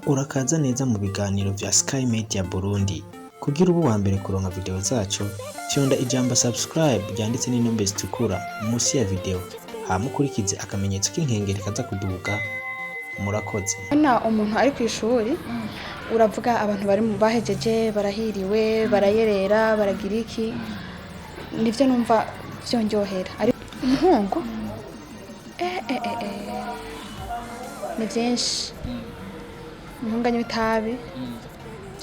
Urakaza neza mu biganiro vya Sky Media Burundi. Kugira ubu wa mbere kuronka video zacu, fyonda ijambo subscribe ryanditse n'inombe zitukura munsi ya video. Hama ukurikize akamenyetso k'inkengeri kaza kuduga. Murakoze. Ana umuntu ari kwishuri uravuga abantu bari mu bahejeje barahiriwe barayerera baragira iki nivyo numva vyonjohera ari umuhungu ni vyinshi umuhunganye bitabi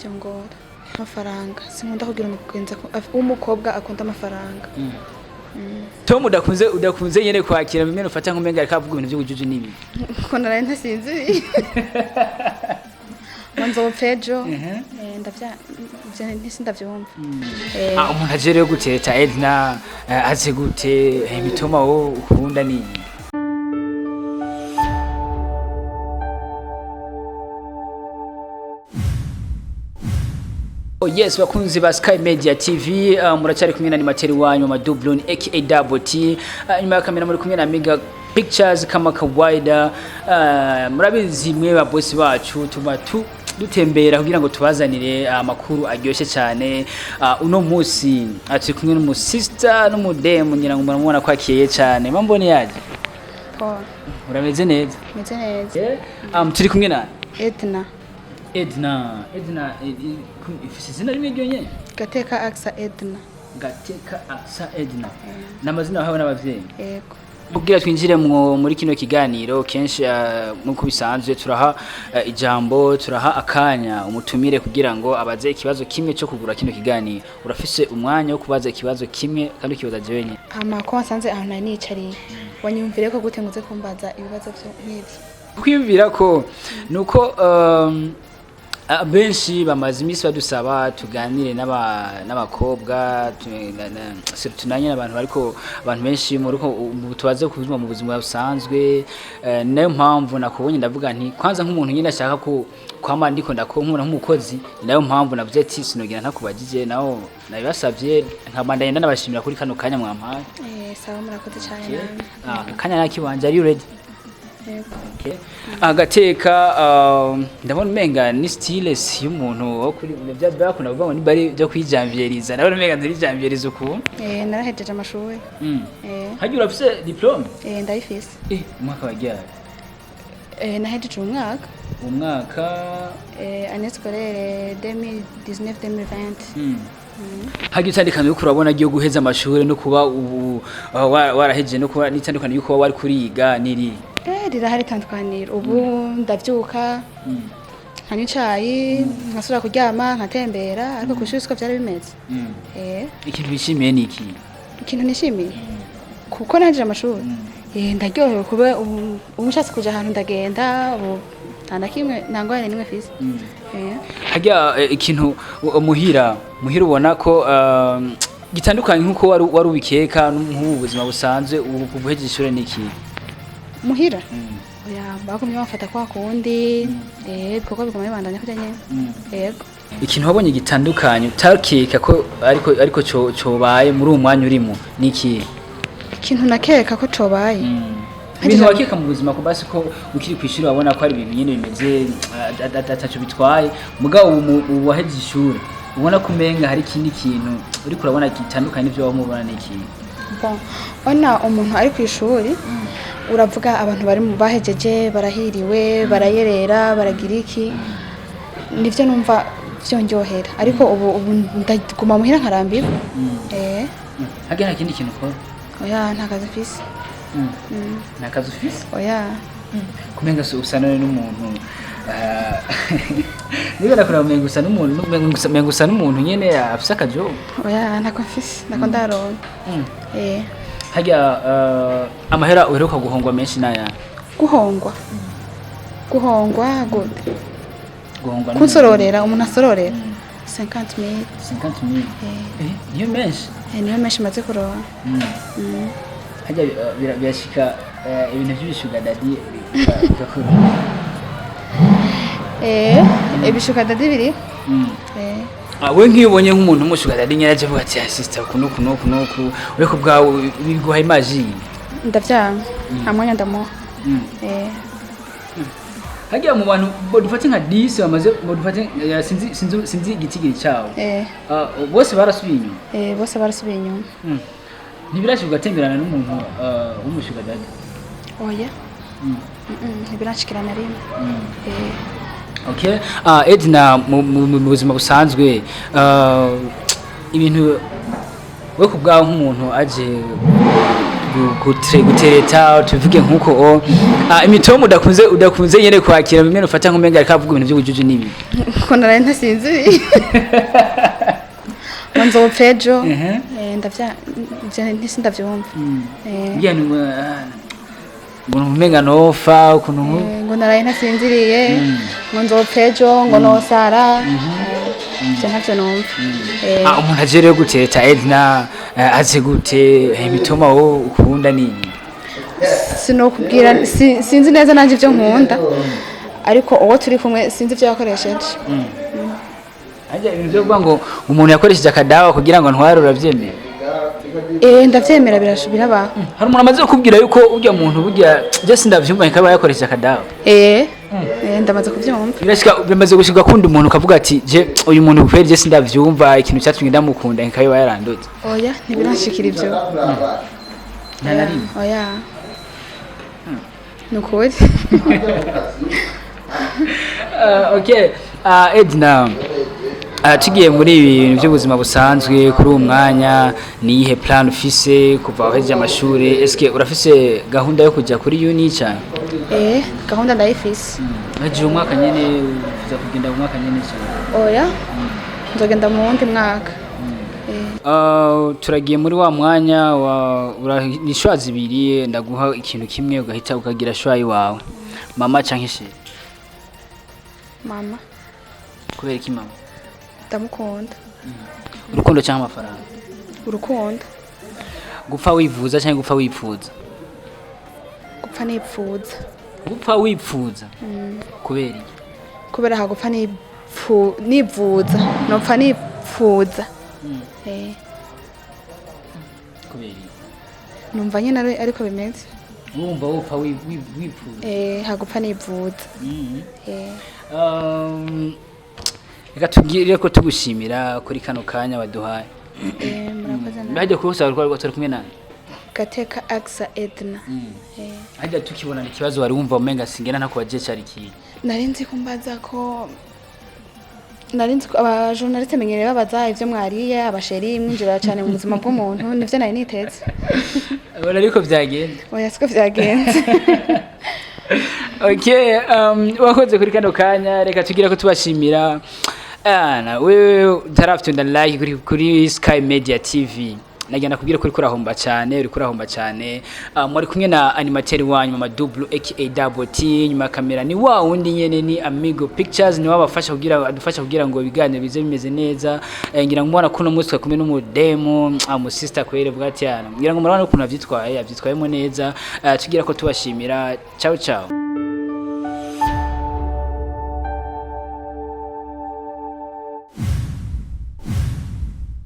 vyongora amafranga sinkunda kugira umugenzi umukobwa akunda amafranga Tom udakunze yene kwakira bimwe ufata nkumenga ariko avuga ibintu by'ubujuju nibi ko naraye ntasinzi manzo pejo ndavya ndavyumva umuntu ajereyo guteta Edna aze gute imitoma wo ukunda ni Oh yes, bakunzi ba Sky Media TV, muracari kumwe na animateri wanyu Madublon aka Double T, nyuma ya kamera muri kumwe na Mega Pictures kama kawaida. Murabizi mwe ba boss bacu tuba dutembera kugira ngo tubazanire amakuru aryoshe cyane. Uno musi ati kumwe n'umu sister n'umudemu ngira ngo muramubona ko akiyeye cyane. Mambone yaje. Urameze neza? Meze neza. Turi kumwe na Edna ifise izina rimwe ryonye Gateka Aksa Edna n'amazina yawe n'abavyeyi yego kugira twinjire muri kino kiganiro kenshi nkuko bisanzwe turaha ijambo turaha akanya umutumire kugira ngo abaze ikibazo kimwe cyo kugura kino kiganiro urafise umwanya wo kubaza ikibazo kimwe kandi ukibaza jewe nyine ko wasanze aho nari nicariye wanyumvire ko gute nguze kumbaza ibibazo nk'ivyo kwiyumvira ko nuko benshi bamaze imisi badusaba tuganire n'abakobwa tunanye n'abantu ariko abantu benshi muruko tubaze kubizwa mu buzima busanzwe nayo mpamvu nakubonye ndavuga nti kwanza nk'umuntu nyine ashaka ko kwama ndiko ndakonkura nk'umukozi nayo mpamvu navuze ati sinogira ntakubagije naho nabibasavye nkabandanye ndanabashimira kuri kano kanya mwampaye sawa murakoze cyane kanya nakibanje ari ready Okay. Agateka ndabona umenga ni stylist y'umuntu wo kuri byakunda kuvuga ngo ni bari byo kwijambyeriza ndabona umenga ndiri jambyeriza ukuntu narahejeje amashuri hagiye urafise diplome ndayifise umwaka wagiye nahejeje umwaka année scolaire 2019-2020 Hagiye utandukanye yuko urabona agiye guheza amashuri no kuba warahejeje no kuba nitandukanye yuko wari kuriga niri rirahari tandukaniro ubu ndavyuka nkanywa icayi nkasubira kuryama nkatembera ariko kwishuri siko vyari bimeze ikintu bishimiye ni iki ikintu nishimiye kuko nahejeje amashuri ndaryohewe kuba umushatsi kuja ahantu ndagenda ntana kimwe ntangwane nimwe fise hajya ikintu muhira ubona ko gitandukanye nkuko wari ubikeka nk'ubu buzima busanzwe ubu kuvuheje ishure niki muhira oya bagumye bafata kwa kundi kuko biguma bibandanya kujya nyene yego ikintu wabonye gitandukanye utakeka ko ariko cobaye muri uwo mwanya urimo niki ikintu nakeka ko cobaye ibintu wakeka mu buzima ko basi ko ukiri kwishuri wabona ko ari ibintu nyene bimeze ataco bitwaye mugabo ubu waheje ishuri ubona ko umenga hari ikindi kintu uri kurabona gitandukanye n'ivyo wamubona niki bon ona umuntu ari kwishuri uravuga abantu bari mu bahejeje barahiriwe barayerera baragira iki nivyo numva vyonjohera ariko ubu ndaguma muhira nkarambirwa hage nta kindi kintu ukora oya nta kazi ufise nta kazi ufise oya kumenga usa n'umuntu niba nakora umenga usa n'umuntu nyene afise akajobo oya ntako mfise nako ndaronka hajya amahera uheruka guhongwa menshi naya guhongwa gute kunsororera umuntu asororera 50,000 niyo menshi niyo menshi maze kuronka hajya birashika ibintu by'ibishuga Daddy bigakora ibishuga Daddy biri we nk'ibonye nk'umuntu umushuga Daddy nyaraje avuga ati sister kuno ureko bwawe biguha imagine ndavyanga amwanya ndamuha hagiye mu bantu bodufate nka 10 bamaze bodufate sinzi igitigiri cyawo bose barasubiye inyuma bose barasubiye inyuma ntibirashye ugatemberana n'umuntu w'umushuga dadi oya ntibirashikirana rimwe okay Edna mu buzima busanzwe ibintu we kubwaho nk'umuntu aje gutereta tuvuge nkuko imitomo udakunze yene kwakira bimwe ufata nk'umenga akavuga ibintu by'ubujuju nibi ko naraye ntasinzi manzo pejo ndavya ndavyumva ngo umenga nofa ukuntu ngo naraye ntasinziriye ngo nzopejo ngo nosara ntavyo numva umuntu aje rero gutereta Edna aze gute imitoma wo ukunda nini sinokubwira sinzi neza nanje ivyo nkunda ariko uwo turi kumwe sinzi ivyo yakoresheje ajya ibintu byo kuvuga ngo umuntu yakoresheje akadawa kugira ngo ntware uravyemera ndavyemera biraba hari umuntu amaze kukubwira yuko ujya muntu burya je sindavyumva ikaba yakoresheje akadawa ndamaze kuvyumva birashika bimaze gushika kunda umuntu ukavuga ati je uyu muntu kweri je sindavyumva ikintu cyatumye ndamukunda ikaba yarandoze oya ntibirashikira ivyo nari oya nukuri okay Edna tugiye muri ibintu by'ubuzima busanzwe kuri uwo mwanya ni iyihe plan ufise kuva wahejeje amashuri eske urafise gahunda yo kujya kuri uni cyane gahunda ndayifise aje umwaka nyene uza kugenda mu mwaka nyene cyane oya nzogenda mu wundi mwaka turagiye muri wa mwanya ni shwa zibiri ndaguha ikintu kimwe ugahita ukagira shwa iwawe mama canke she mama kubera iki mama ndamukunda urukundo cyangwa amafaranga urukundo gupfa wivuza cyangwa gupfa wipfuza gupfa nipfuza gupfa wipfuza kubera hagupfa nivuza nopfa nipfuza numva nyine ariko bimeze wumva wupfa wipfuza hagupfa nivuza reka tugire ko tugushimira kuri kano kanya waduhaye murakoze bajya kurusa rwa turi kumwe nani Gateka Axa Edna hajya tukibona ikibazo wari wumva umenga singena ntako wagiye cyari ki narinzi kumbaza ko aba journaliste menyereye babaza ivyo mwariye abasheri mwinjira cyane mu buzima bw'umuntu nivyo nari niteze abona ariko byagenda oya siko byagenze okay wakoze kuri kano kanya reka tugira ko tubashimira wewe utarafite like kuri Sky Media TV nagenda kubwira ko uri kurahomba cyane muri kumwe na animateur wanyu mama double aka T nyuma kamera ni wa wundi nyene ni Amigo Pictures ni wabafasha adufasha kugira ngo ibiganiro bize bimeze neza ngira ngo mwana kuno munsi kumwe n'umudemo mu sister kwere bwati yana ngira ngo murabona ukuntu avyitwayemo neza tugira ko tubashimira ciao ciao